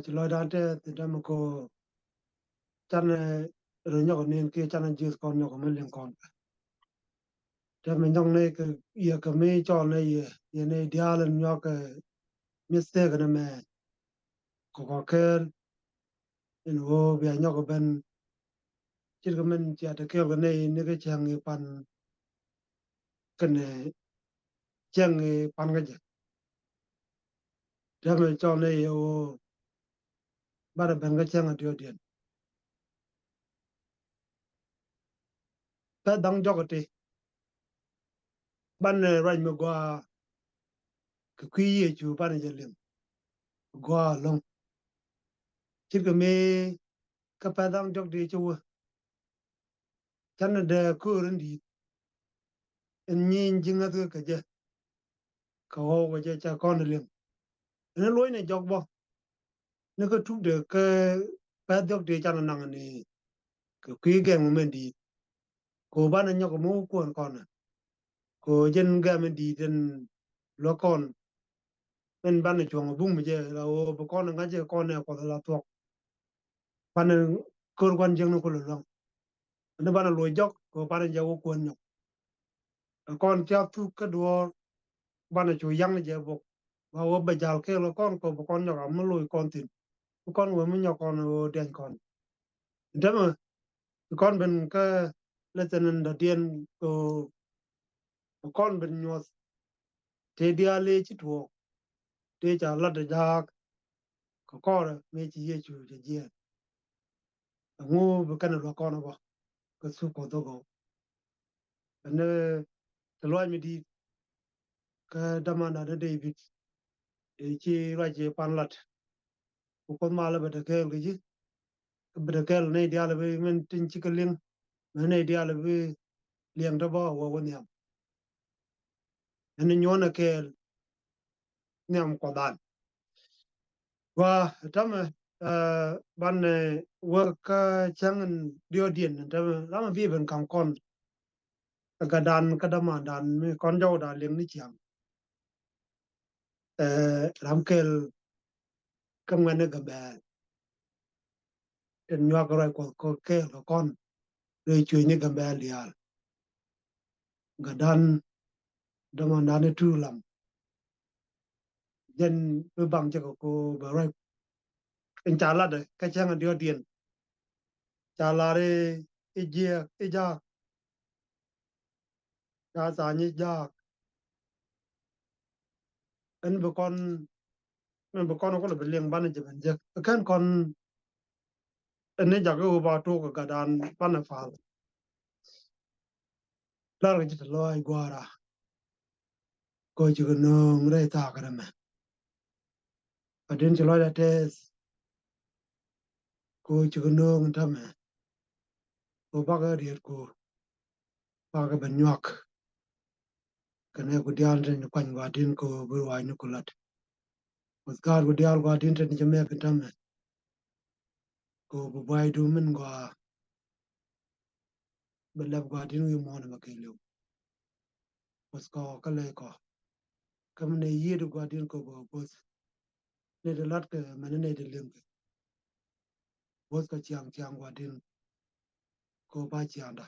ci lo dante ti dama ko chan ro nyoko nin ki chan jus kon nyoko men len kon ta me nyong ne ke ye ke me cho ne ye ne dialen nyok mistake na me ko ker in wo bi nyoko ben chir ke men cha ta ke ne ke chang pan kene chang pan ga je ta me cho ne ye wo bara ben ga chang dio dien ta dang joko ti ban rai me gwa ke kwi ye chu ban je lim gwa long chir ke me ka pa dang jok di chu chan de ku ren di en nyin jinga ke je ka ho ga je cha kon lim ne loy ne jok bo ne ko tu de ke pa jok di chan nang ni ke kwi ge mo men di ko ban nyok mo kon ko jen ga men di den lo kon men ban chuang bung me je la o bo kon nga je kon ne ko la to pan ko kon jeng no ko lo ne ban lo jok ko ban je ko kon nyok kon cha tu ka do ban chu yang je bo wa wo ba jal ke lo kon ko bo kon nyok am lo kon tin con wo mo nyok kon wo den kon ndema kon ben ka le tenen da dien ko kon ben nyos te dia le chi to te cha la de jak ko me chi ye chu je ngo be kan lo kon bo ko su ko do go ne te lo mi di ka dama na de David e chi ra je pan lat ko ma la be de ke ji be de ke ne dia le be men tin chi ka ling ne dia le be liang da bo wo wo nyam ne nyona ke nyam ko dan wa tama ban wo ka changen dio dien tama lama bi ben kam kon ka dan ka dama dan mi kon jo da ling ni chiang ram kel kam ngane ga ba en nywa ko ko ke ko kon re chui ni ga ba lial ga dan dama dan tu lam jen be bang je ko ba ra en cha la de ka changen dio dien cha la re e je e ja cha sa ni ja en be kon men bo kono ko be leng ban je ben je kan kon ne ja go ba to ga dan pan fa la ga ji lo ai gwara ko ji no ngre ta ga me pa den ji lo da tes ko ji no ta me ko ba ga ri ko ba ga ben nyak ka ne ko dial den kwan wa din ko bu wa ni ko lat ko ga ko dial wa din ten je me ta me ko bu bai du men gwa be lab gwa din wi mo na ma ke lu ko ka le ko kam ne yi du gwa din ko bo ne de lat ke man ne de leng bos ka chiang wa din ko ba chiang da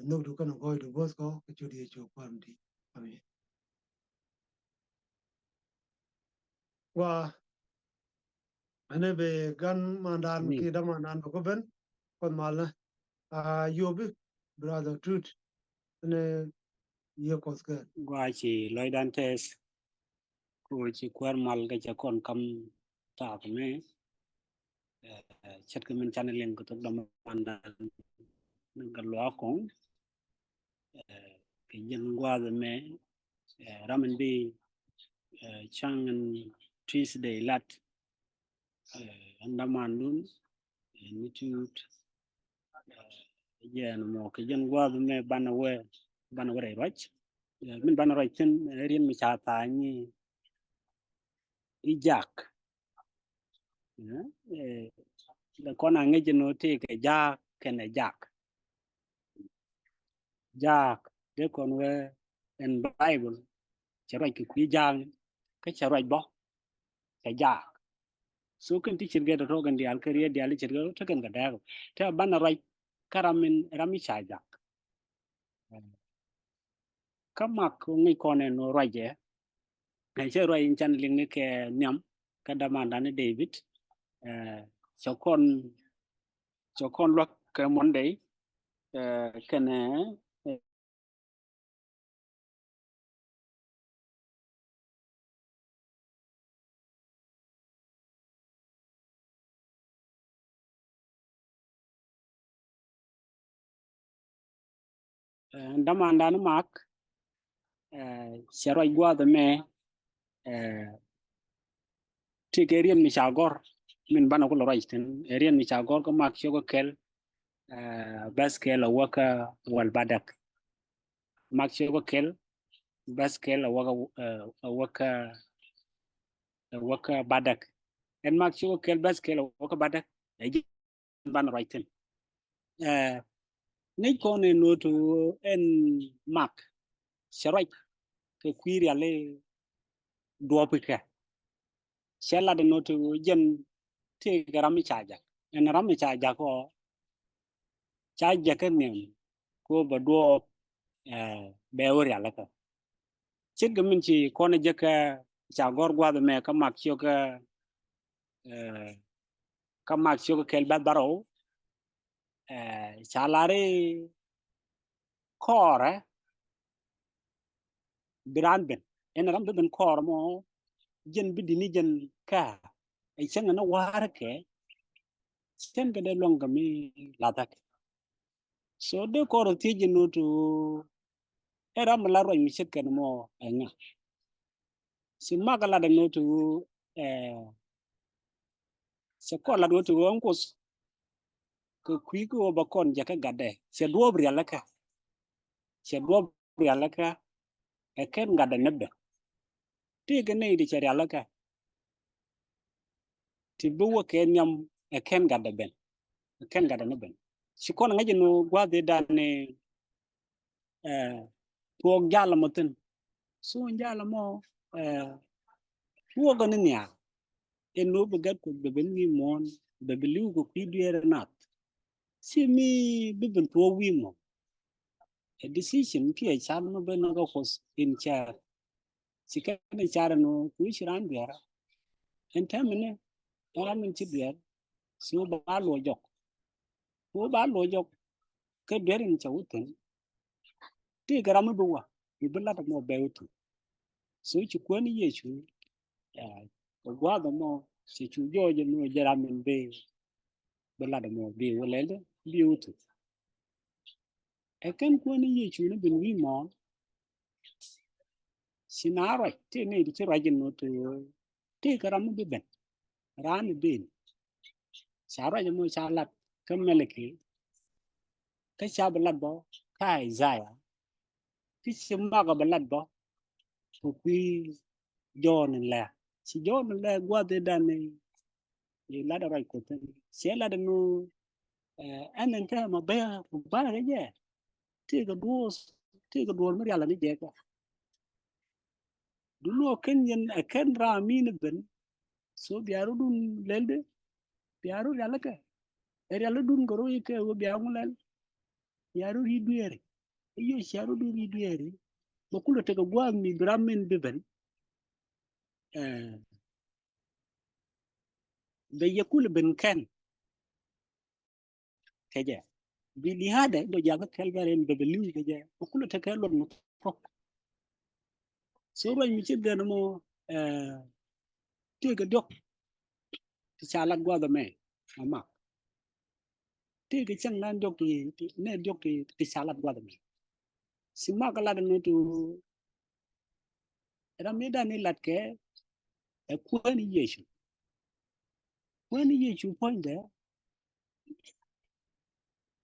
no du kan go du bos ko ke chu di chu kwam di ami wa ane be gan mandan ni ki da mandan ko ben kon mal na a yobi brother truth ne ye ko ska gwa chi loy dan tes ko chi kwar mal ga cha kon kam ta me chat ke men channel yang ko to dam mandan ga lo ko ke yen gwa de me ramen bi changen Tuesday lat andaman dun nitut yen mo ke yen gwa de me banawe rach min bana rach ten rien mi cha ta ni ijak la kona ngeje no te ke kene jak de kon we en bible charai ki jang ke charai bo ka ja so kan ti chirge da rogan di al kariya di al chirge to kan ga da ta bana rai karamin rami chaja kamak ngi kone no raje ngai che rai chan ling ne ke nyam ka damanda ne David chokon lo ka monday kene damanda no mak sharai gwa da me tigerian mi chagor min bana ko rai ten erian mi chagor ko mak chogo kel baskel waka wal badak mak chogo kel baskel waka badak en mak chogo kel baskel waka badak eji bana rai ten nei kone no to en mak sharai ke kwiri ale duopika shella de no to jen te garami chaja en rami chaja ko chaja ke nem ko ba duo beori ala ka chit gamin chi kone jeka cha gor gwa de me ka mak chyo ka kel bad baro chalare kore branden en ram ben kor mo jen bidini jen ka ai senga na war ke sen ga de longa mi ladak so de kor ti jinu tu era mala ro mi chet kan mo nga si magala de no tu se ko la do tu onkos ko kwi ko ba kon jaka gade se do briala ka e ken gade nebbe ti ga nei di chariala ka ti bu ke nyam e ken gade ben e ken gade nebben si kon ngaji no gwa de dane to jala moten so jala mo wo ga ne nya e no bu gat ko be ben wi mon be liu ko kwi diere nat si mi bibin to wi mo a decision ki a chan no ben no ko in cha si ka ne chara no ku shiran biara en tamene ora min ti biar so ba lo jok ke derin cha uten ti garam duwa i billa da mo bewtu so chi ko ni yechu ko gwa da mo si chu joje no jaramin be billa da mo be wolele bi utu e kan ko ni yechu no bin wi mo sinara ti ne di rajin no to ti garam be ben ran ben sara mo salat kameleke ka shabalat bo ka Isaiah ti simba ga balat bo ko kwi John la si John la gwa de dane e la da rai ko ten se la da no anen ta ma ba ga je ti ga duos mi ala ni je ka du no ken yen ken ra mi ne ben so biaru dun lelde biaru ya la ka ala dun goro ke wo biaru lel biaru ri duere iyo sharu du ri duere ba kulo te ga gwa mi bramin be ben be yakul ben kan keje bili hada do jaga kelgaren be liu keje ko te kelon no fok so ro mi ci gana mo te ga dok ti sala gwa da me ama te ga chang nan dok ti ne dok ti sala gwa da me si ma kala da no tu era me da ni lat ke e ko ni yesu point de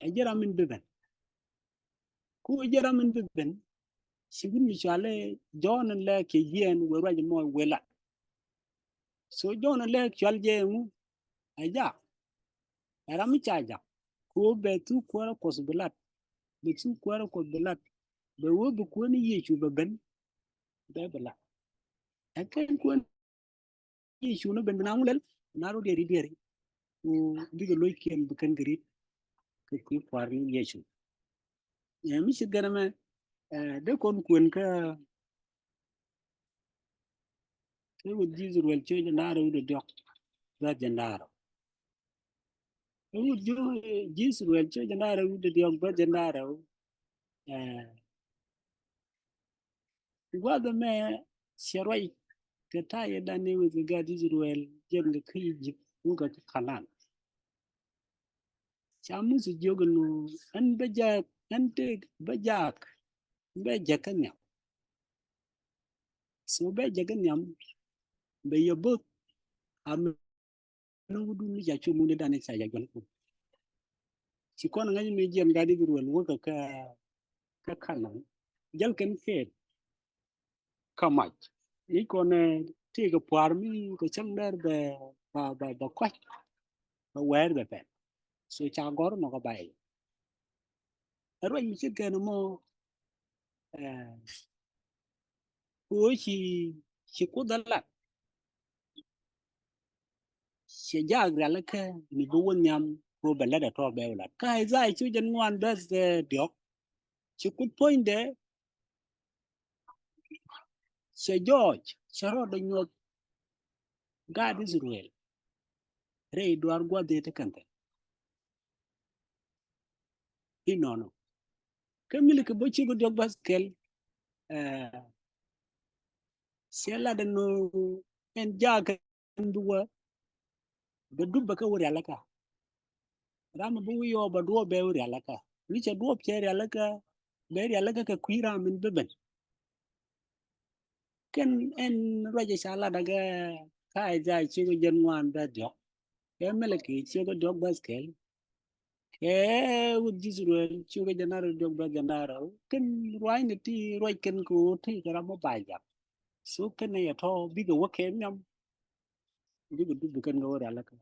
e jera min be ben ko jera min be ben si gun mi chale jon le ke yen we ra mo wela so jon le chal je mu aja era mi chaja ko be tu kwara ko belat be tu kwara ko belat be wo be ko ni yesu be ben be belat akan ko Yesu no ben benang lel naro deri biga loy ken bukan gerit ke ki kwar ni Yesu mi sit gana me de kon kuen ka ke wud jizu wel che naro de dok da jandaro wud jizu wel che naro de dok ba jandaro gwada me sharwai ka ta yadda ne wud ga jizu wel jem ga kai jip ga kanan chamu su jogno an bajak an te bajak be jakanya so be jakanya be yobot am no wudu ni ja chumu ne dane sa ja gon ko ci kon nga mi jem gadi bir wel wo ka kanan jal ken ke kamaj ni kon ti ga par mi ko chang der be ba kwaj ba wer be pe so cha gor no ko bay ro mi ci ken mo ko ci ko dalat ci jagra la ka mi bo won nyam ko bella da to be wala kai zai chu jan ngwan bes diok ci ku poinde ci George ci ro da nyot God Israel re duar gwa de te kante inono kamili ke bo ci go diok baskel sela da no en jaga nduwa ba dubba ka wuri alaka rama bu yo ba do be wuri alaka ni ce do pere alaka be ri alaka ka kuira min beben ken en roje sala daga kai ja ci go jen wan da diok ke mele ke ci go diok baskel ke wud Israel ci go janaro diok ba janaro ken roi ne ti roi ken ko ti kara mo ba ja so ken ya to bi go ke nyam bi go dubba ken go wuri alaka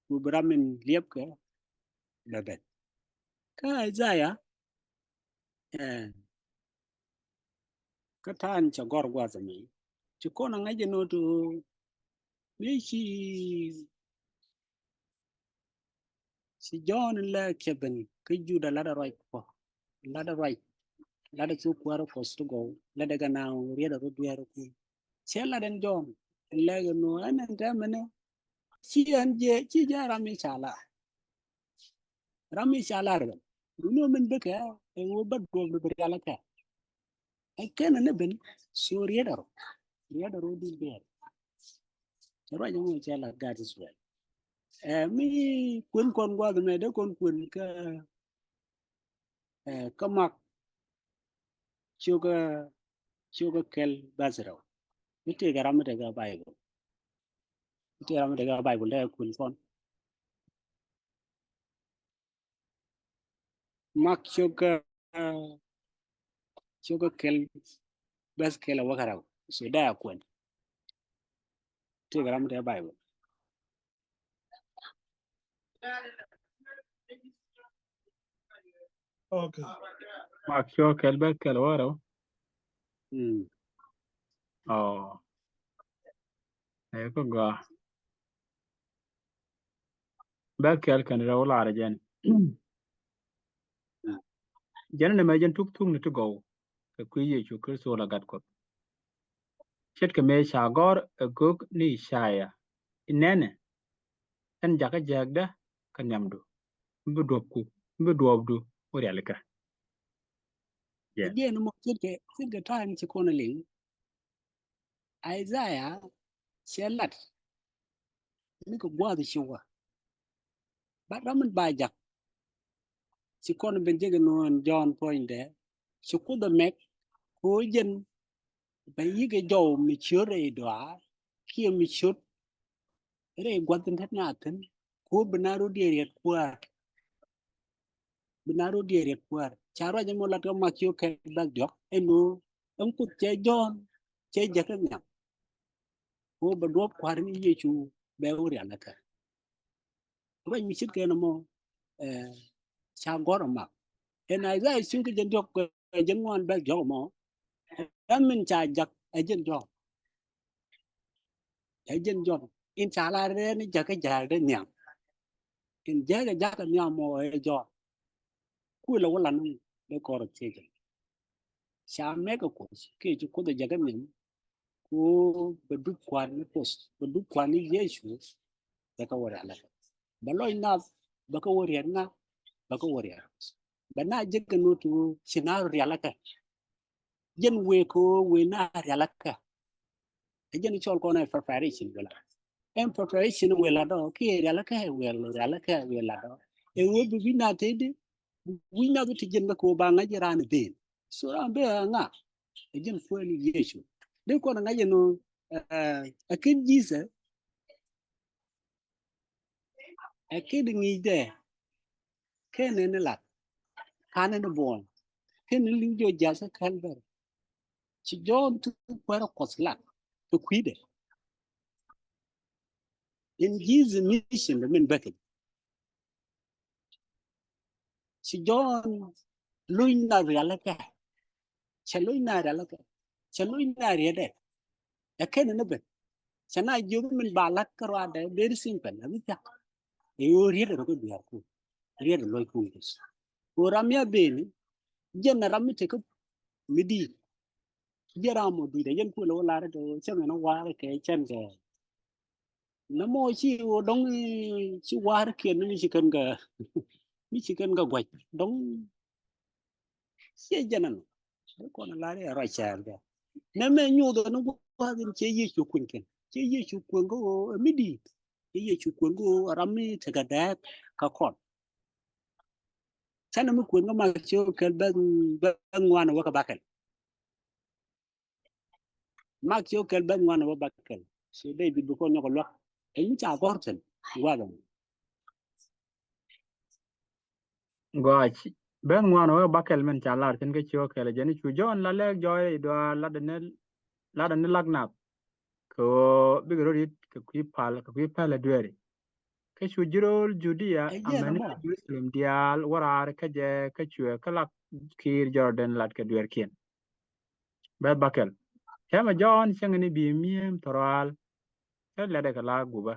bu bramin liep ke beben kai ja ya ka tan cha gor gwa zami ci kona ngaje no to mi si John la keben ke juda la da right ko la da right la da chu kwaro ko sto go la daga na ri da ro duero ku che la den John la ga no anan ta mane si an je ci ja rami chala ro no men be ka e wo bad go be ala ka e ken ne ben so ri da ro du be ro ja mo chala God is well mi kun kon gwa me de kon kun ka mak chuga kel bazaro ite garam de ga bible ite garam de ga bible de kun kon mak chuga kel bas kel wakara so da kun ite garam de bible Okay. Mak sure kelbe kelwaro. mm Oh, ayo ko ga. Ba kel kan rawla ara jen. Jen ne majen tuk tuk ni to go. Ka kuye chu kurso la gat ko. Chet ke me shagor a gog ni shaya. Inene en jaka jagda kan yamdu. Mbu dopku, mbu dopdu uri alika. Jen. again mo sit ke time ci kona ling Isaiah chelat ni ko gwa de chuwa ba ramen ba jak ci kona ben jege no John point de ci ku da mek ko jen ba yige jow mi chure doa kia mi chut re gwatin tat natin ko binaro dieret kwar charo jamo lat ko makyo ke bag jok eno ang kut che John che jakan nyam ko ba dop kwar ni Yesu be uri alaka ro mi chit ke no mo cha goro ma en Isaiah sun ke jen jok jen wan bag jok mo amin cha jak ajen jok in chala re ni jaga jaga nyam in jaga nyam mo e jo ku la wala nu de kor tege sha me ko ke ju ko de jaga nyam ku bedu kwan ni pos bedu kwan ni yesu da ka wara la ba loy na ba ka wari na ba ka wari ba na jaga no tu sina ri ala ka jen we ko we na ri ala ka jen chol ko na preparation wala en preparation wala do ki ri ala ka wala do e wo bi na te de wi na ti jen ko ba nga jira ni be so ran be nga jen fo ni yesu de ko na jen no akin jisa akin ngi de ken ne la kan ne bon ken li jo jasa kalber ci jon tu para kosla to kwide in Jesus mission the men back ci jon luin na realaka ci luin na realaka ci luin na riade ya ken ne be sana jo men balak karo da very simple abi ta e o riede ko biar ku riede loy ku ko ramya beni jenna ramite ko midi jeramo du de yen ku lo la de chen na wa ke chen ke na mo chi o dong chi war ke ni chi kan ga ni chi kan ga gwa dong che janan ko na la re ra cha ga na me nyu do no wa din che yi chu kun ken che yi chu kun go mi di che yi chu kun go ram mi te ga da ka kon cha na mi kun ga ma che ke ban wan wa ka ba ken ma che ke ban wan wa ba ken so dai bi ko no ko lo e ni cha ko ten wa ga goch ben wan we bakel men chalar tin ke chio kele jeni chu jon la le joy do la de ne lagnap ko bigro rit ke kwi pale dueri ke chu jirol judia e je na amene mo jerusalem dial warar ke je ke chue ke lak kir jordan lat ke duer kien be bakel tema jon chengni bi miem toral ke lede ke la guba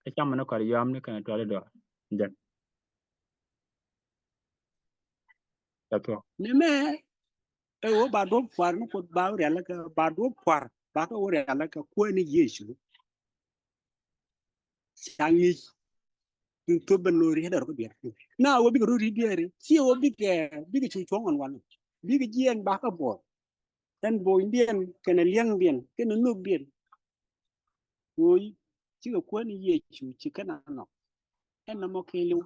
ke chamane kor yam ne kan tole do den tato ne me e wo ba do kwar no ko ba re la ka ba do kwar ba ka wo re la ka ko ni yesu sangi to ben no ri da ko bi na wo bi ko ri bi re si wo bi ke chu chong on wan bi ke jien ba ka bo tan bo indien ke na liang bien ke no no bien wo chi ko ni yesu chi kana no en na mo ke lu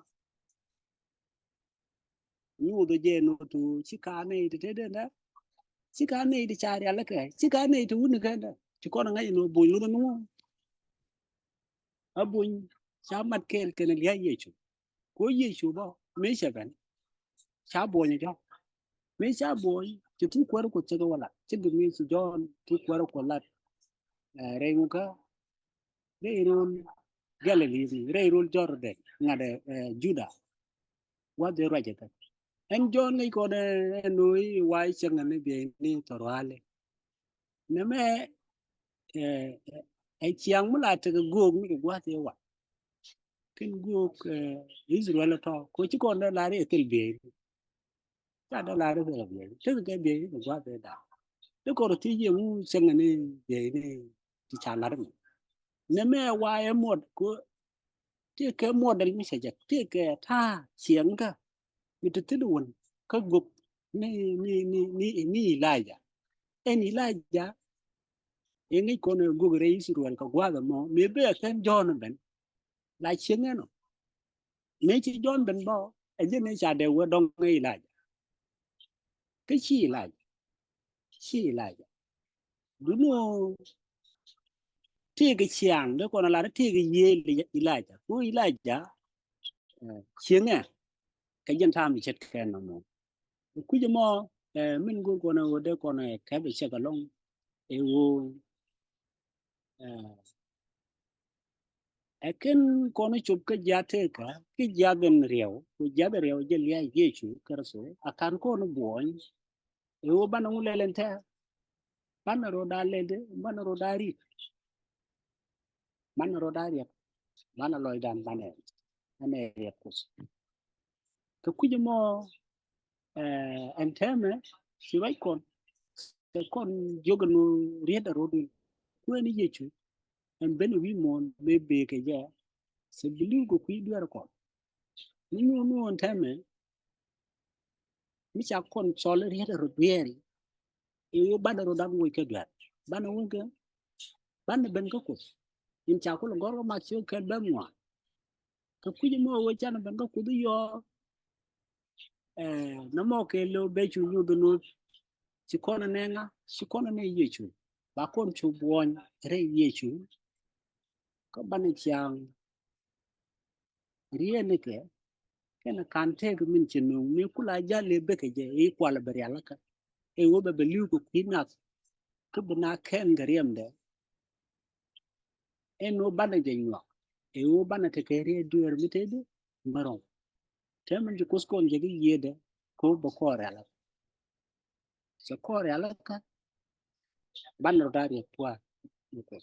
ni wo do je no tu chi ka ne te de na chi ka ne di cha re la ka chi ka ne tu ni ka da chi ko na ngai no bo lu no abun cha mat kel ken ya yechu ko yechu ba me shaban cha bo ni jo me cha bo ti tu kwar ko che wala che de mi su jon tu kwar ko lat re nguka re rul galili re rul jorde ngade juda wa de rajata en jon ngai ko de noi wai chen ne be ni torwale ne me ai chiang mula te go mi ko wa te wa ken go Israel to ko chi ko na la re tel be ta da la re be be te ke be ni ko te da de ko ti ye mu sen ne be ni ti cha la re ne me wa e mod ko ti ke model mi se ja ti ke ta chiang ka mi te tu won ka gup ni la ja en la ja en ni ko ne go re Israel ka gwa da mo me be ken John ben la chiang no me chi John ben bo e je ne cha de wo dong ngai la cái chi lại đúng không thì cái chiang đó còn là thì cái gì lại cô lại chả chiang à cái dân tham thì chết cái nó mà cứ cho mò mình cũng còn ở đây còn cái bị chết cái lông yêu cái con chụp cái giá thế cả cái giá bên rìu giờ lia dễ chú cái số akan con buồn yêu ban ông lên thế ban rồi đa lên đấy ban rồi đa đi mana rodari mana loidan bane ane yakus to kujimo enteme si wai kon joganu rieda rodin kweni yechu en ben wi mon be ke ja se believe go kuiduar ko ni no enteme mi cha kon sol rieda rodbieri e bana rodan wo ke dwar bana wonke bana ben ko in cha ko ngoro ma chi ke be mo to kujimo wo chana ben ko kudu yo namo ke lo be chu nyu dunu sikona nenga sikona ne yechu ba kon chu buon re yechu ko bane chiang rie ne ke kana kante ko min chinu me kula jale be ke je e kwala bari alaka e wo be liu ko kina ko bana ken gariem de e no bane je nyo e wo bane te ke re duer mitede maro temen je kuskon je yede ko bo kore ala so kore alaka ban rodari pwa ko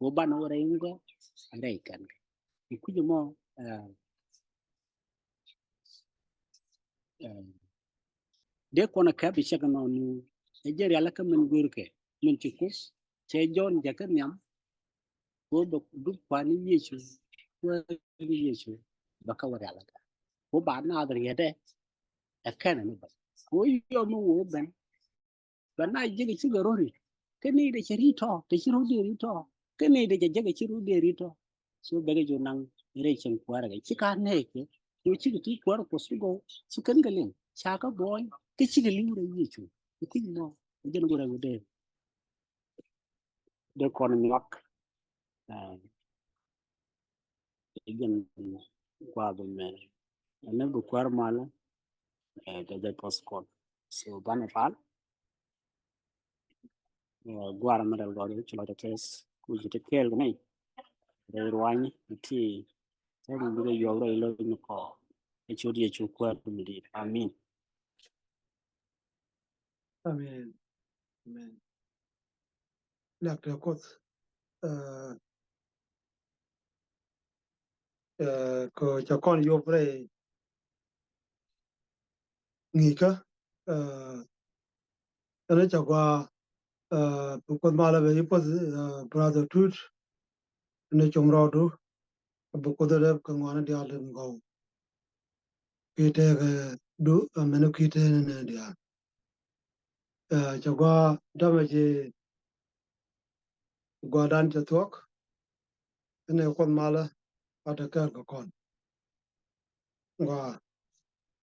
wo ban ora ingo ande kan ikuje mo de kona ka bi shaka no ni ejeri alaka men gurke men chikus che jon jakan nyam wo do du pani yechu wo yechu baka wara alaka wo ba na adar yede akana ni ba wo yo mo wo ben bana jige chigarori keni de cherito de chiru de rito keni de jage chiru de rito so bege jo nang rechen kwara ga chika ne ke yo chigi tu kwara ko sugo chikan galen chaka boy ke chigi liure yechu ku no de no gora de kon nok igen kwa be me ne bu kwar mala de poskon so bane fal gwara madal do chulo de tes ku jite kel nei de ruani ti sai mình bây giờ đây là nó có cái chỗ địa chủ quan của mình amen Amen. Amen. Lạc được có có cho con vô về nghỉ cơ nó cho qua con mà là về có brother truth nó trông rõ đủ bu ko da ko ngona dia len go kite du menu kite ne dia cho qua da ma je qua dan cho thuốc ne con mà là ở đây có con qua